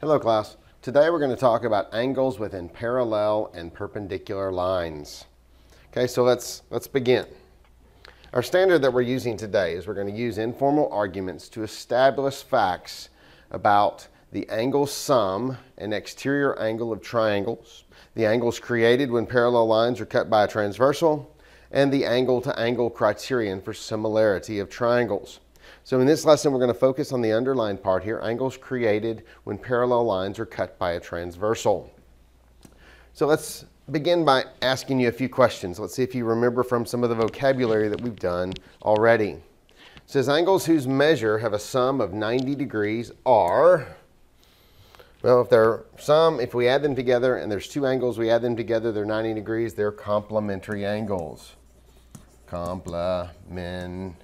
Hello class. Today we're going to talk about angles within parallel and perpendicular lines. Okay, so let's begin. Our standard that we're using today is we're going to use informal arguments to establish facts about the angle sum and exterior angle of triangles, the angles created when parallel lines are cut by a transversal, and the angle-to-angle criterion for similarity of triangles. So in this lesson, we're going to focus on the underlined part here, angles created when parallel lines are cut by a transversal. So let's begin by asking you a few questions. Let's see if you remember from some of the vocabulary that we've done already. It says angles whose measure have a sum of 90 degrees are, well, if we add them together and there's two angles, we add them together, they're 90 degrees, they're complementary angles. Complementary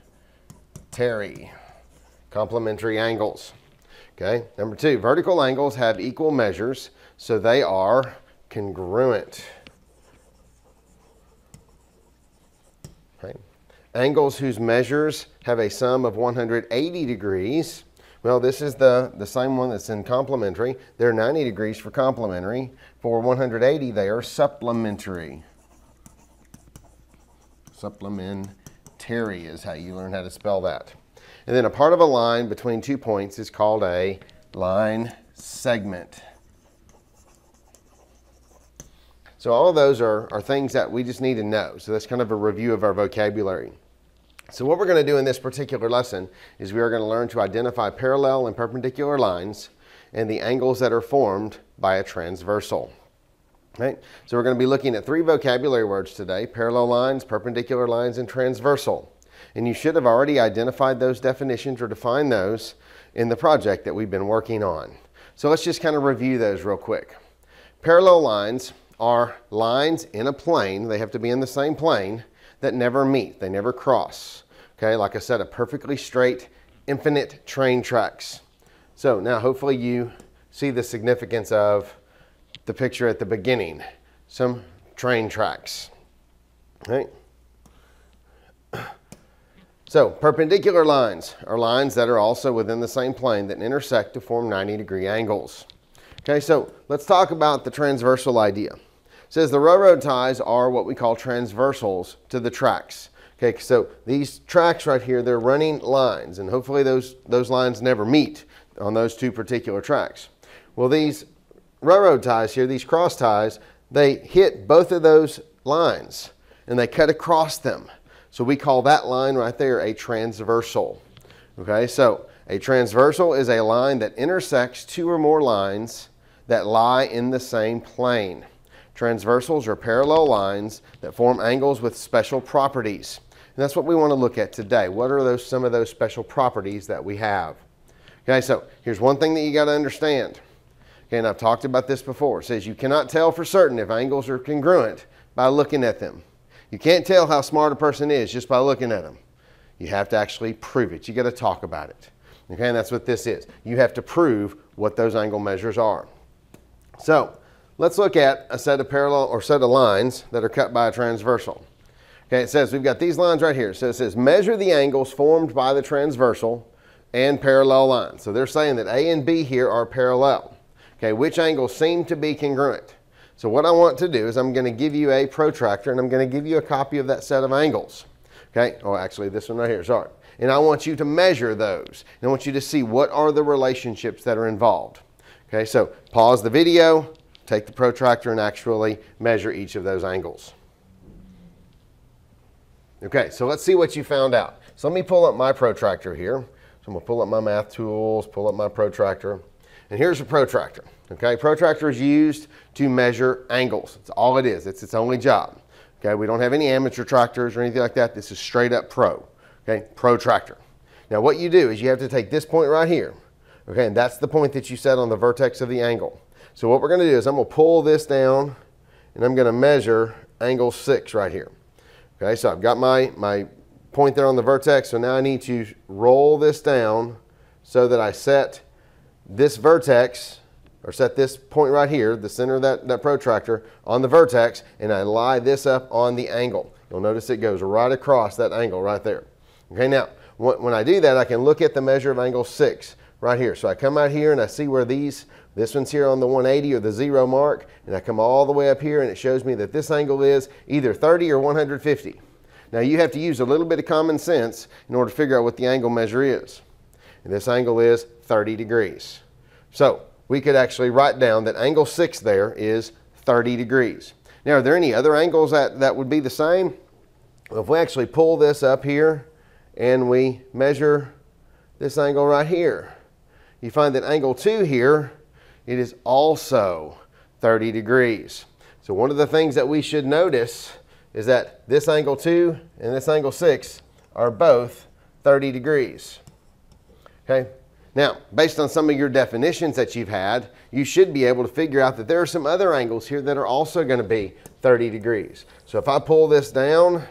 angles. Okay, number two, vertical angles have equal measures, so they are congruent. Okay. Angles whose measures have a sum of 180 degrees, well, this is the same one that's in complementary. They're 90 degrees for complementary. For 180, they are supplementary. Supplementary is how you learn how to spell that. And then a part of a line between 2 points is called a line segment. So all of those are things that we just need to know. So that's kind of a review of our vocabulary. So what we're going to do in this particular lesson is we are going to learn to identify parallel and perpendicular lines and the angles that are formed by a transversal. Okay? So we're going to be looking at three vocabulary words today: parallel lines, perpendicular lines, and transversal. And you should have already identified those definitions or defined those in the project that we've been working on. So let's just kind of review those real quick. Parallel lines are lines in a plane. They have to be in the same plane that never meet. They never cross. Okay, like I said, a perfectly straight, infinite train tracks. So now hopefully you see the significance of the picture at the beginning. Some train tracks. Okay. So perpendicular lines are lines that are also within the same plane that intersect to form 90-degree angles. Okay, so let's talk about the transversal idea. It says the railroad ties are what we call transversals to the tracks. Okay, so these tracks right here, they're running lines, and hopefully those lines never meet on those two particular tracks. Well, these railroad ties here, these cross ties, they hit both of those lines and they cut across them. So we call that line right there a transversal. Okay, so a transversal is a line that intersects two or more lines that lie in the same plane. Transversals are parallel lines that form angles with special properties. And that's what we want to look at today. What are some of those special properties that we have? Okay, so here's one thing that you got to understand. Okay, and I've talked about this before. It says you cannot tell for certain if angles are congruent by looking at them. You can't tell how smart a person is just by looking at them. You have to actually prove it. You got to talk about it. Okay, and that's what this is. You have to prove what those angle measures are. So let's look at a set of parallel or set of lines that are cut by a transversal. Okay, it says we've got these lines right here. So it says measure the angles formed by the transversal and parallel lines. So they're saying that A and B here are parallel. Okay, which angles seem to be congruent? So what I want to do is I'm going to give you a protractor and I'm going to give you a copy of that set of angles. Okay, oh actually this one right here, sorry. And I want you to measure those. And I want you to see what are the relationships that are involved. Okay, so pause the video, take the protractor and actually measure each of those angles. Okay, so let's see what you found out. So let me pull up my protractor here. So I'm going to pull up my math tools, pull up my protractor. And here's a protractor. Okay, protractor is used to measure angles. That's all it is. It's its only job. Okay, we don't have any amateur tractors or anything like that. This is straight up pro. Okay, protractor. Now what you do is you have to take this point right here. Okay, and that's the point that you set on the vertex of the angle. So what we're going to do is I'm going to pull this down and I'm going to measure angle 6 right here. Okay, so I've got my point there on the vertex. So now I need to roll this down so that I set this vertex, or set this point right here, the center of that protractor, on the vertex, and I lie this up on the angle. You'll notice it goes right across that angle right there. Okay, now when I do that, I can look at the measure of angle 6 right here. So I come out here and I see where this one's here on the 180 or the 0 mark, and I come all the way up here and it shows me that this angle is either 30 or 150. Now you have to use a little bit of common sense in order to figure out what the angle measure is. And this angle is 30 degrees. So we could actually write down that angle 6 there is 30 degrees. Now, are there any other angles that would be the same? Well, if we actually pull this up here and we measure this angle right here, you find that angle 2 here, it is also 30 degrees. So one of the things that we should notice is that this angle 2 and this angle 6 are both 30 degrees. Okay? Now, based on some of your definitions that you've had, you should be able to figure out that there are some other angles here that are also going to be 30 degrees. So if I pull this down,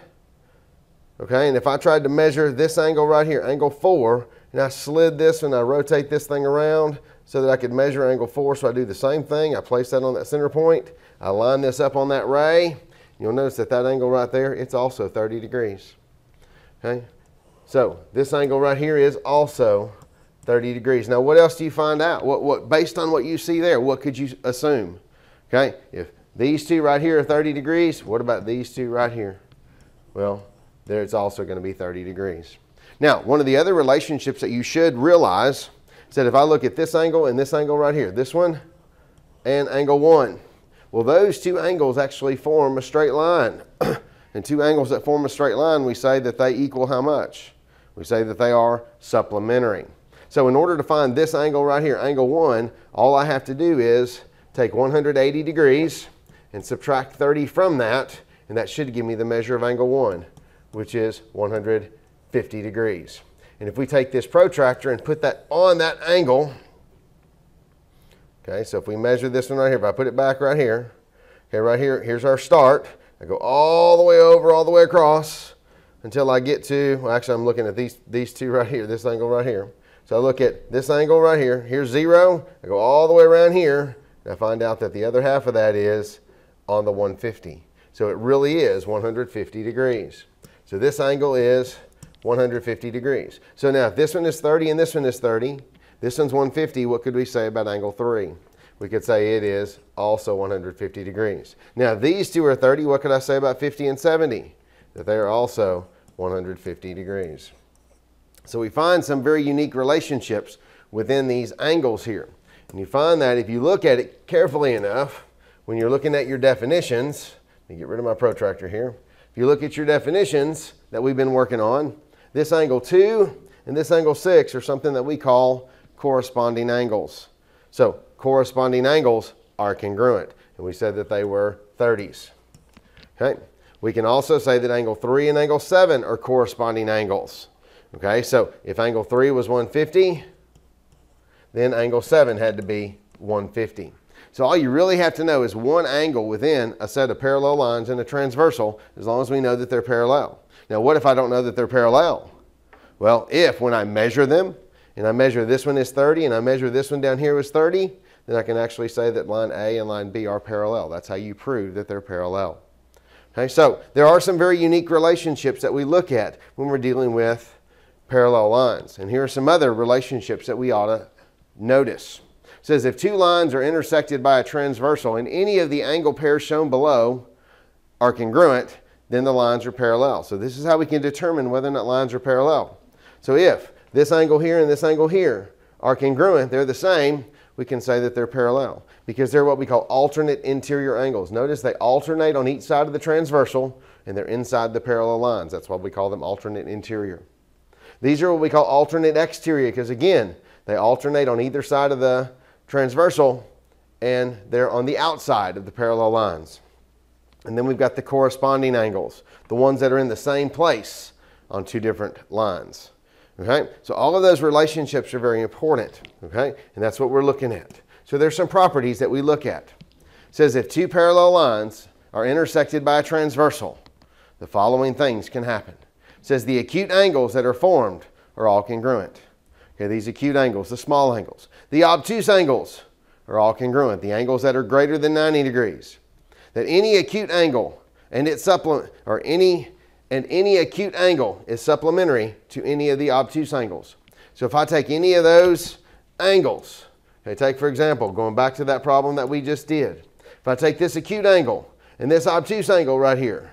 okay, and if I tried to measure this angle right here, angle 4, and I slid this and I rotate this thing around so that I could measure angle 4, so I do the same thing. I place that on that center point. I line this up on that ray. You'll notice that that angle right there, it's also 30 degrees. Okay, so this angle right here is also 30 degrees. Now, what else do you find out? Based on what you see there, what could you assume? Okay, if these two right here are 30 degrees, what about these two right here? Well, there it's also going to be 30 degrees. Now, one of the other relationships that you should realize is that if I look at this angle and this angle right here, this one and angle 1, well, those two angles actually form a straight line. And two angles that form a straight line, we say that they equal how much? We say that they are supplementary. So in order to find this angle right here, angle 1, all I have to do is take 180 degrees and subtract 30 from that, and that should give me the measure of angle 1, which is 150 degrees. And if we take this protractor and put that on that angle, okay, so if we measure this one right here, if I put it back right here, okay, right here, here's our start. I go all the way over, all the way across until I get to, well, actually I'm looking at these two right here, this angle right here. So I look at this angle right here, here's 0, I go all the way around here, and I find out that the other half of that is on the 150. So it really is 150 degrees. So this angle is 150 degrees. So now if this one is 30 and this one is 30, this one's 150, what could we say about angle 3? We could say it is also 150 degrees. Now if these two are 30, what could I say about 50 and 70? That they are also 150 degrees. So we find some very unique relationships within these angles here. And you find that if you look at it carefully enough, when you're looking at your definitions, let me get rid of my protractor here. If you look at your definitions that we've been working on, this angle 2 and this angle 6 are something that we call corresponding angles. So corresponding angles are congruent, and we said that they were 30s. Okay. We can also say that angle 3 and angle 7 are corresponding angles. Okay, so if angle 3 was 150, then angle 7 had to be 150. So all you really have to know is one angle within a set of parallel lines and a transversal, as long as we know that they're parallel. Now, what if I don't know that they're parallel? Well, if when I measure them, and I measure this one is 30, and I measure this one down here is 30, then I can actually say that line A and line B are parallel. That's how you prove that they're parallel. Okay, so there are some very unique relationships that we look at when we're dealing with parallel lines. And here are some other relationships that we ought to notice. It says if two lines are intersected by a transversal and any of the angle pairs shown below are congruent, then the lines are parallel. So this is how we can determine whether or not lines are parallel. So if this angle here and this angle here are congruent, they're the same, we can say that they're parallel because they're what we call alternate interior angles. Notice they alternate on each side of the transversal and they're inside the parallel lines. That's why we call them alternate interior. These are what we call alternate exterior because, again, they alternate on either side of the transversal and they're on the outside of the parallel lines. And then we've got the corresponding angles, the ones that are in the same place on two different lines. Okay? So all of those relationships are very important. Okay? And that's what we're looking at. So there's some properties that we look at. It says if two parallel lines are intersected by a transversal, the following things can happen. It says the acute angles that are formed are all congruent. Okay, these acute angles, the small angles. The obtuse angles are all congruent, the angles that are greater than 90 degrees. That any acute angle and its any acute angle is supplementary to any of the obtuse angles. So if I take any of those angles. Okay, take for example, going back to that problem that we just did. If I take this acute angle and this obtuse angle right here,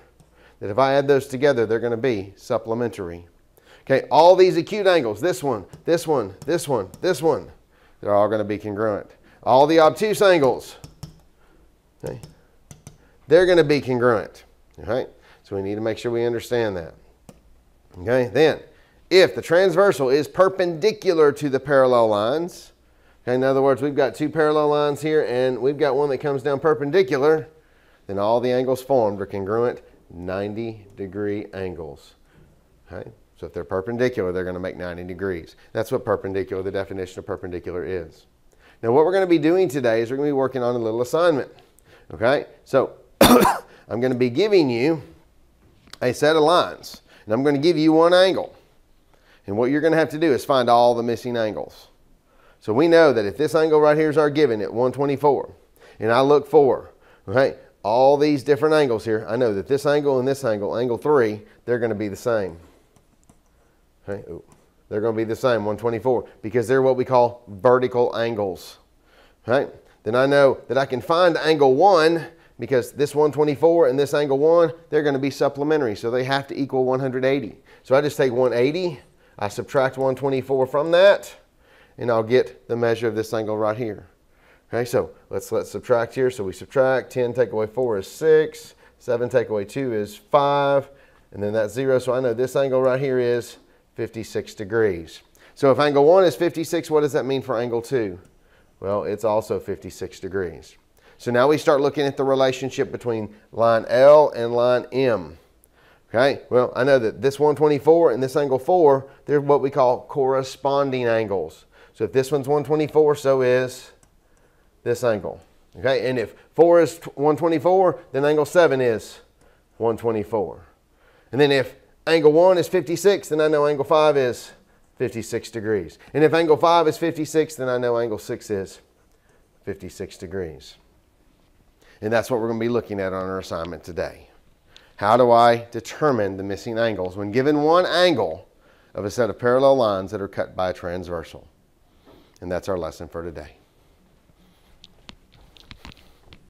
that if I add those together, they're going to be supplementary. Okay, all these acute angles, this one, this one, this one, this one, they're all going to be congruent. All the obtuse angles, okay, they're going to be congruent. Okay, so we need to make sure we understand that. Okay, then if the transversal is perpendicular to the parallel lines, okay, in other words, we've got two parallel lines here and we've got one that comes down perpendicular, then all the angles formed are congruent 90-degree angles. Okay, so if they're perpendicular, they're going to make 90 degrees. That's what perpendicular, the definition of perpendicular is. Now what we're going to be doing today is we're going to be working on a little assignment. Okay, so I'm going to be giving you a set of lines and I'm going to give you one angle. And what you're going to have to do is find all the missing angles. So we know that if this angle right here is our given at 124, and I look for, okay, all these different angles here, I know that this angle and this angle, angle 3, they're going to be the same. Okay, they're going to be the same, 124, because they're what we call vertical angles. Okay, then I know that I can find angle 1 because this 124 and this angle 1, they're going to be supplementary, so they have to equal 180. So I just take 180, I subtract 124 from that, and I'll get the measure of this angle right here. Okay, so let's subtract here. So we subtract 10 take away 4 is 6, 7 take away 2 is 5, and then that's 0. So I know this angle right here is 56 degrees. So if angle 1 is 56, what does that mean for angle 2? Well, it's also 56 degrees. So now we start looking at the relationship between line L and line M. Okay, well, I know that this 124 and this angle 4, they're what we call corresponding angles. So if this one's 124, so is this angle. Okay, and if 4 is 124, then angle 7 is 124. And then if angle 1 is 56, then I know angle 5 is 56 degrees. And if angle 5 is 56, then I know angle 6 is 56 degrees. And that's what we're going to be looking at on our assignment today. How do I determine the missing angles when given one angle of a set of parallel lines that are cut by a transversal? And that's our lesson for today.